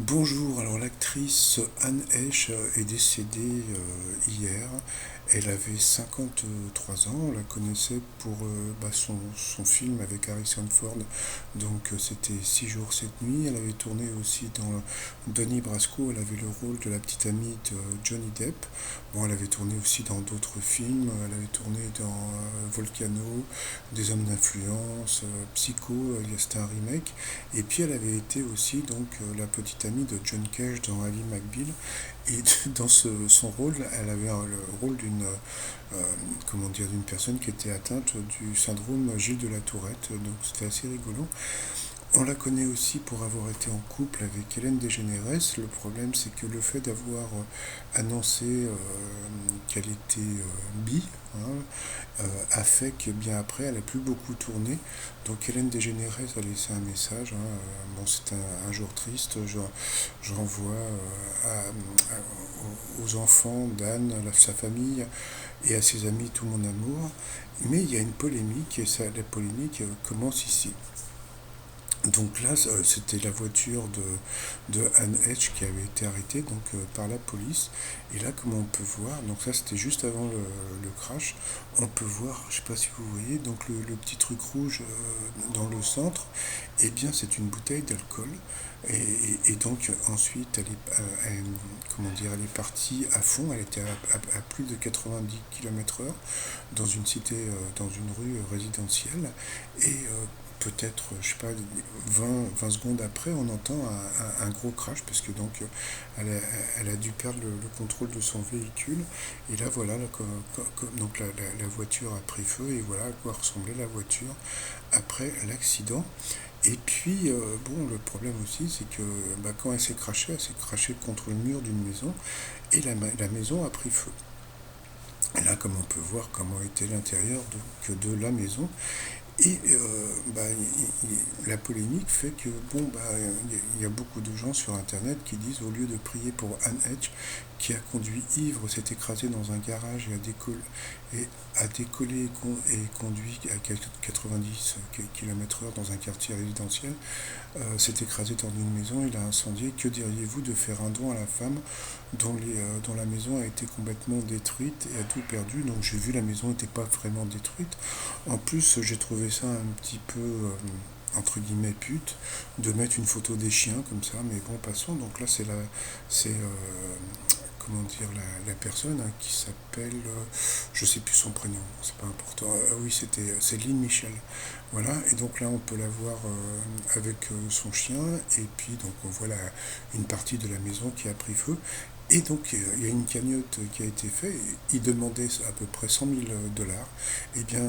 Bonjour, alors l'actrice Anne Heche est décédée hier. Elle avait 53 ans. On la connaissait pour son film avec Harrison Ford. Donc c'était 6 jours, 7 nuits. Elle avait tourné aussi dans Donnie Brasco. Elle avait le rôle de la petite amie de Johnny Depp. Bon, elle avait tourné aussi dans d'autres films. Elle avait tourné dans Volcano, Des hommes d'influence, Psycho, c'était un remake. Et puis elle avait été aussi donc la petite amie de John Cage dans Ali McBeal. Et dans son rôle, elle avait le rôle d'une personne qui était atteinte du syndrome Gilles de la Tourette. Donc c'était assez rigolo. On la connaît aussi pour avoir été en couple avec Hélène DeGeneres. Le problème, c'est que le fait d'avoir annoncé qu'elle était bi, hein, a fait que bien après, elle n'a plus beaucoup tourné. Donc Hélène DeGeneres a laissé un message, hein. Bon, c'est un jour triste. Je renvoie aux enfants d'Anne, à sa famille et à ses amis tout mon amour. Mais il y a une polémique et la polémique commence ici. Donc là, c'était la voiture de Anne Hedge qui avait été arrêtée donc, par la police. Et là, comme on peut voir, donc ça c'était juste avant le crash, on peut voir, je ne sais pas si vous voyez, donc le petit truc rouge dans le centre, eh bien c'est une bouteille d'alcool. Et donc ensuite, elle est partie à fond, elle était à plus de 90 km/h dans une cité, dans une rue résidentielle. Et peut-être, je sais pas, 20 secondes après, on entend un gros crash parce que donc elle a, elle a dû perdre le contrôle de son véhicule. Et là, voilà, donc la voiture a pris feu et voilà à quoi ressemblait la voiture après l'accident. Et puis, bon, le problème aussi, c'est que quand elle s'est crachée contre le mur d'une maison et la maison a pris feu. Et là, comme on peut voir comment était l'intérieur de la maison, et la polémique fait que il y a beaucoup de gens sur internet qui disent au lieu de prier pour Anne Hedge qui a conduit ivre, s'est écrasé dans un garage a décollé et conduit à 90 km/h dans un quartier résidentiel, s'est écrasé dans une maison, il a incendié. Que diriez-vous de faire un don à la femme dont la maison a été complètement détruite et a tout perdu? Donc j'ai vu la maison n'était pas vraiment détruite. En plus, j'ai trouvé ça un petit peu entre guillemets pute de mettre une photo des chiens comme ça, mais bon passons. Donc là c'est comment dire la personne hein, qui s'appelle je sais plus son prénom, c'est pas important. Oui, c'était Céline Michel. Voilà, et donc là on peut la voir avec son chien, et puis donc on voit une partie de la maison qui a pris feu. Et donc, il y a une cagnotte qui a été faite. Ils demandaient à peu près 100 000 dollars. Eh bien,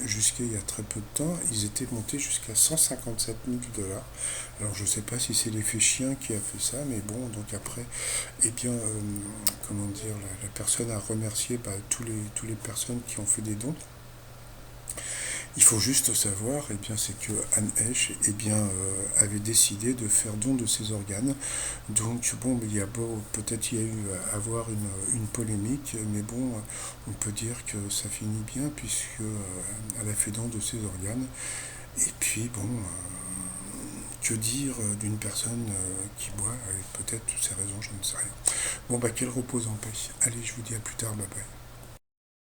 jusqu'à il y a très peu de temps, ils étaient montés jusqu'à 157 000 dollars. Alors, je ne sais pas si c'est l'effet chien qui a fait ça, mais bon, donc après, eh bien, comment dire, la personne a remercié tous les personnes qui ont fait des dons. Il faut juste savoir, eh bien, c'est que Anne Heche avait décidé de faire don de ses organes. Donc, bon, il y a peut-être il y a eu à avoir une polémique, mais bon, on peut dire que ça finit bien puisque elle a fait don de ses organes. Et puis, bon, que dire d'une personne qui boit, avec peut-être toutes ses raisons, je ne sais rien. Bon, qu'elle repose en paix. Allez, je vous dis à plus tard, bye bye.